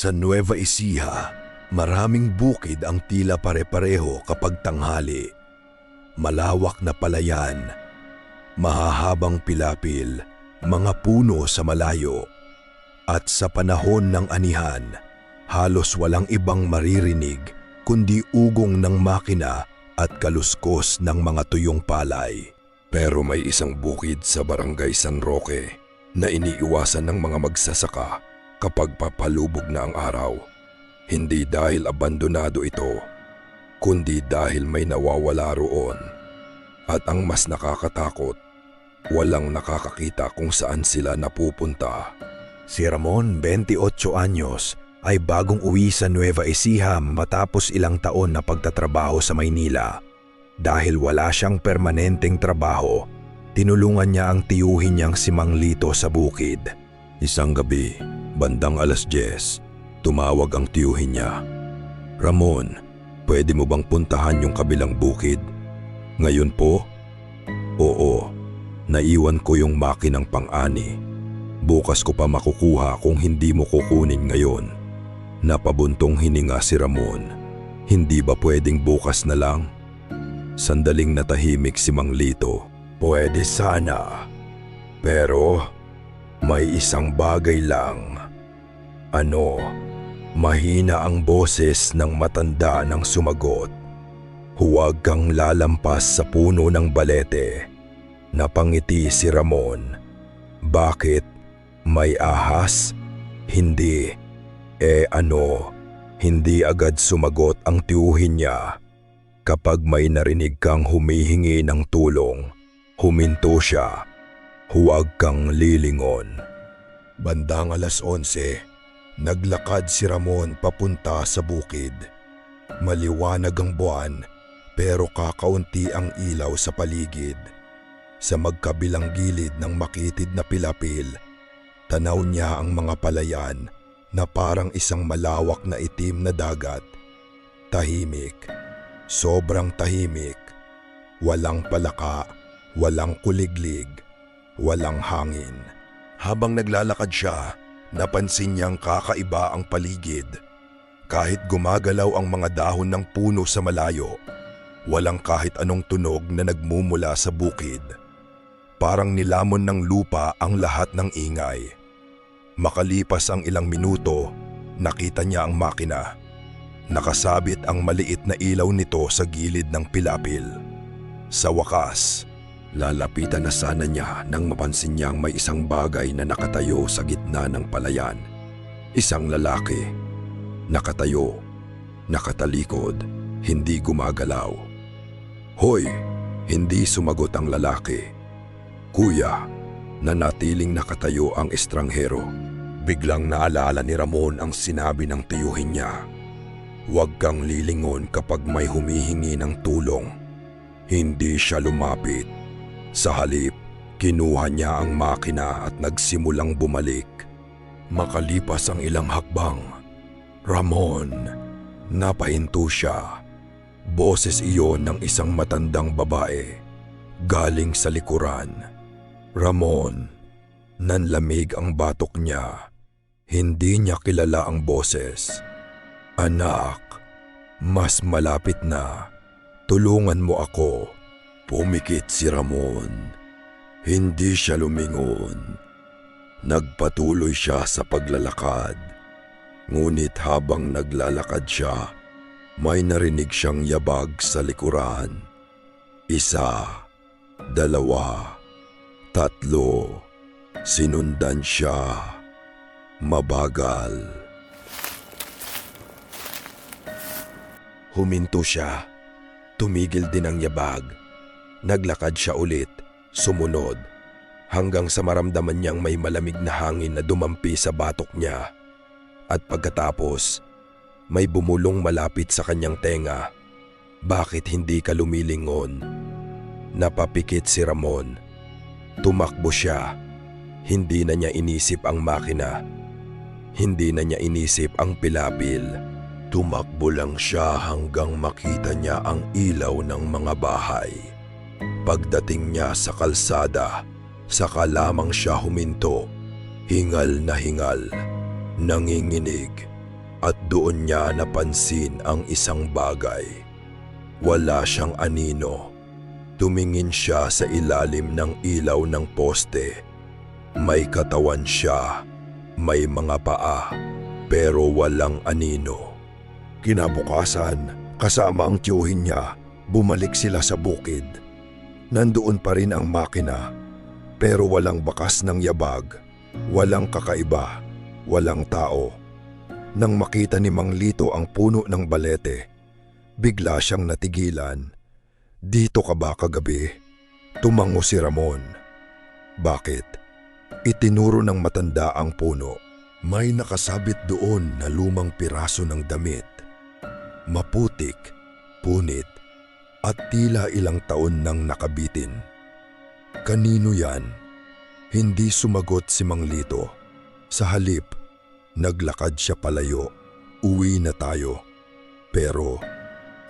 Sa Nueva Ecija, maraming bukid ang tila pare-pareho kapag tanghali. Malawak na palayan, mahahabang pilapil, mga puno sa malayo. At sa panahon ng anihan, halos walang ibang maririnig kundi ugong ng makina at kaluskos ng mga tuyong palay. Pero may isang bukid sa Barangay San Roque na iniiwasan ng mga magsasaka kapag papalubog na ang araw. Hindi dahil abandonado ito, kundi dahil may nawawala roon. At ang mas nakakatakot, walang nakakakita kung saan sila napupunta. Si Ramon, 28 anyos, ay bagong uwi sa Nueva Ecija matapos ilang taon na pagtatrabaho sa Maynila. Dahil wala siyang permanenteng trabaho, tinulungan niya ang tiyuhin niyang si Mang Lito sa bukid. Isang gabi, bandang 10:00, tumawag ang tiyuhin niya. "Ramon, pwede mo bang puntahan yung kabilang bukid?" "Ngayon po?" "Oo, naiwan ko yung makinang pang-ani. Bukas ko pa makukuha kung hindi mo kukunin ngayon." Napabuntong hininga si Ramon. "Hindi ba pwedeng bukas na lang?" Sandaling natahimik si Mang Lito. "Pwede sana. Pero may isang bagay lang." "Ano?" Mahina ang boses ng matanda ng sumagot. "Huwag kang lalampas sa puno ng balete." Napangiti si Ramon. "Bakit? May ahas?" "Hindi." Ano?" Hindi agad sumagot ang tiyuhin niya. "Kapag may narinig kang humihingi ng tulong, huminto siya. Huwag kang lilingon." Bandang 11:00, naglakad si Ramon papunta sa bukid. Maliwanag ang buwan, pero kakaunti ang ilaw sa paligid. Sa magkabilang gilid ng makitid na pilapil, tanaw niya ang mga palayan na parang isang malawak na itim na dagat. Tahimik. Sobrang tahimik. Walang palaka, walang kuliglig, walang hangin. Habang naglalakad siya, napansin niyang kakaiba ang paligid. Kahit gumagalaw ang mga dahon ng puno sa malayo, walang kahit anong tunog na nagmumula sa bukid. Parang nilamon ng lupa ang lahat ng ingay. Makalipas ang ilang minuto, nakita niya ang makina. Nakasabit ang maliit na ilaw nito sa gilid ng pilapil. Sa wakas, lalapitan na sana niya nang mapansin niyang may isang bagay na nakatayo sa gitna ng palayan. Isang lalaki. Nakatayo, nakatalikod, hindi gumagalaw. "Hoy!" Hindi sumagot ang lalaki. "Kuya," nanatiling nakatayo ang estranghero. Biglang naalala ni Ramon ang sinabi ng tiyuhin niya. "Huwag kang lilingon kapag may humihingi ng tulong." Hindi siya lumapit. Sa halip, kinuha niya ang makina at nagsimulang bumalik. Makalipas ang ilang hakbang, "Ramon!" Napahinto siya. Boses iyon ng isang matandang babae, galing sa likuran. "Ramon!" Nanlamig ang batok niya. Hindi niya kilala ang boses. "Anak, mas malapit na. Tulungan mo ako." Pumikit si Ramon. Hindi siya lumingon. Nagpatuloy siya sa paglalakad. Ngunit habang naglalakad siya, may narinig siyang yabag sa likuran. 1, 2, 3. Sinundan siya. Mabagal. Huminto siya. Tumigil din ang yabag. Naglakad siya ulit, sumunod, hanggang sa maramdaman niyang may malamig na hangin na dumampi sa batok niya. At pagkatapos, may bumulong malapit sa kanyang tenga. "Bakit hindi ka lumilingon?" Napapikit si Ramon. Tumakbo siya. Hindi na niya inisip ang makina. Hindi na niya inisip ang pilapil. Tumakbo lang siya hanggang makita niya ang ilaw ng mga bahay. Pagdating niya sa kalsada, saka lamang siya huminto. Hingal na hingal, nanginginig. at doon niya napansin ang isang bagay. Wala siyang anino. Tumingin siya sa ilalim ng ilaw ng poste. May katawan siya, may mga paa, pero walang anino. Kinabukasan, kasama ang tiyuhin niya, bumalik sila sa bukid. Nandoon pa rin ang makina, pero walang bakas ng yabag, walang kakaiba, walang tao. Nang makita ni Mang Lito ang puno ng balete, bigla siyang natigilan. "Dito ka ba kagabi?" Tumango si Ramon. "Bakit?" Itinuro ng matanda ang puno. May nakasabit doon na lumang piraso ng damit. Maputik, punit, at tila ilang taon nang nakabitin. "Kanino yan?" Hindi sumagot si Mang Lito. Sa halip, naglakad siya palayo. "Uwi na tayo." "Pero,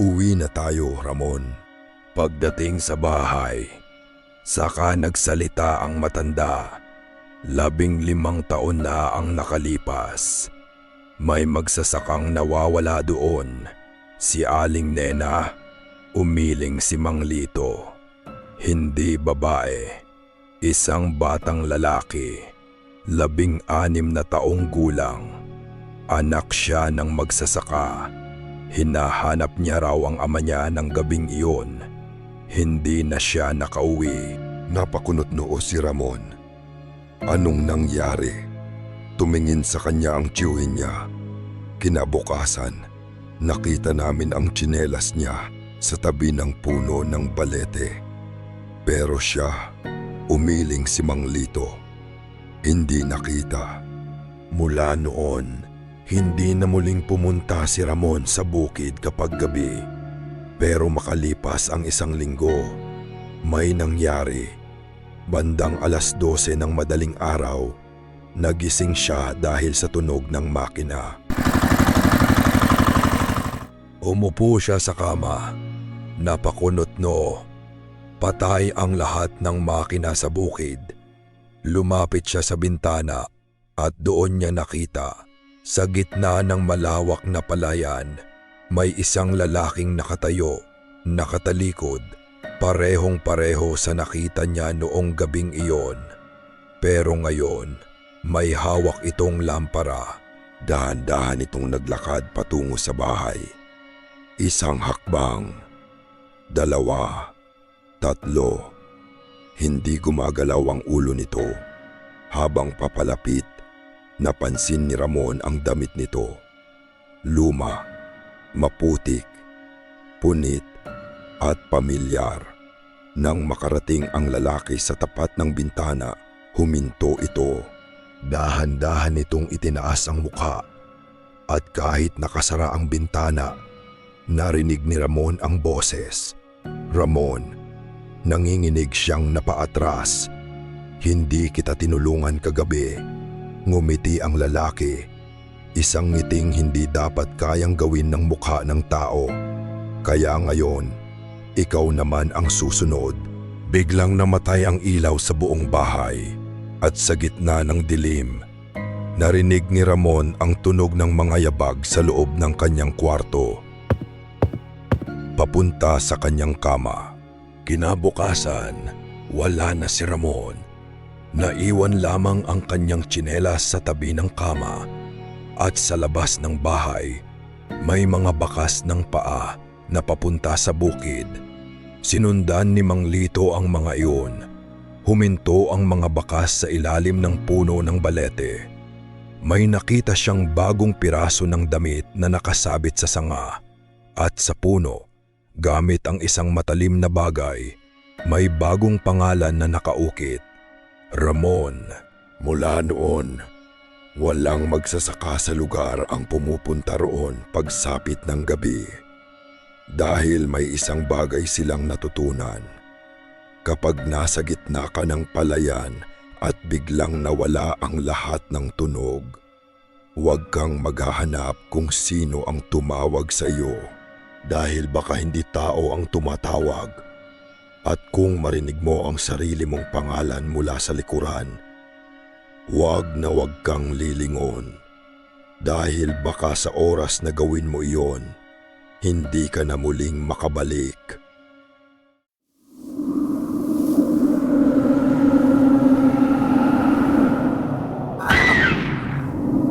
uwi na tayo, Ramon." Pagdating sa bahay, saka nagsalita ang matanda. 15 taon na ang nakalipas. May magsasakang nawawala doon. Si Aling Nena, umiling si Mang Lito. Hindi babae, isang batang lalaki, 16 na taong gulang. Anak siya ng magsasaka. Hinahanap niya raw ang ama niya ng gabing iyon. Hindi na siya nakauwi. Napakunot noo si Ramon. Anong nangyari? Tumingin sa kanya ang tiyuhin niya. Kinabukasan, nakita namin ang tsinelas niya sa tabi ng puno ng balete. Pero siya, umiling si Mang Lito. Hindi nakita. Mula noon, hindi na muling pumunta si Ramon sa bukid kapag gabi. Pero makalipas ang 1 linggo, may nangyari. Bandang 12:00 ng madaling araw, nagising siya dahil sa tunog ng makina. Umupo siya sa kama. Napakunot noo. Patay ang lahat ng makina sa bukid. Lumapit siya sa bintana at doon niya nakita, sa gitna ng malawak na palayan, may isang lalaking nakatayo, nakatalikod, parehong-pareho sa nakita niya noong gabing iyon. Pero ngayon, may hawak itong lampara. Dahan-dahan itong naglakad patungo sa bahay. 1 hakbang, 2, 3. Hindi gumagalaw ang ulo nito. Habang papalapit, napansin ni Ramon ang damit nito. Luma, maputik, punit, at pamilyar. Nang makarating ang lalaki sa tapat ng bintana, huminto ito. Dahan-dahan itong itinaas ang mukha. At kahit nakasara ang bintana, narinig ni Ramon ang boses. "Ramon," nanginginig siyang napaatras. "Hindi kita tinulungan kagabi." Ngumiti ang lalaki. Isang ngiting hindi dapat kayang gawin ng mukha ng tao. "Kaya ngayon, ikaw naman ang susunod." Biglang namatay ang ilaw sa buong bahay. At sa gitna ng dilim, narinig ni Ramon ang tunog ng mga yabag sa loob ng kanyang kwarto. Papunta sa kanyang kama. Kinabukasan, wala na si Ramon. Naiwan lamang ang kanyang tsinelas sa tabi ng kama. At sa labas ng bahay, may mga bakas ng paa na papunta sa bukid. Sinundan ni Mang Lito ang mga iyon. Huminto ang mga bakas sa ilalim ng puno ng balete. May nakita siyang bagong piraso ng damit na nakasabit sa sanga. At sa puno, gamit ang isang matalim na bagay, may bagong pangalan na nakaukit. Ramon. Mula noon, walang magsasaka sa lugar ang pumupunta roon pagsapit ng gabi. Dahil may isang bagay silang natutunan. Kapag nasa gitna ka ng palayan at biglang nawala ang lahat ng tunog, huwag kang maghahanap kung sino ang tumawag sa iyo. Dahil baka hindi tao ang tumatawag. At kung marinig mo ang sarili mong pangalan mula sa likuran, huwag na huwag kang lilingon. Dahil baka sa oras na gawin mo iyon, hindi ka na muling makabalik.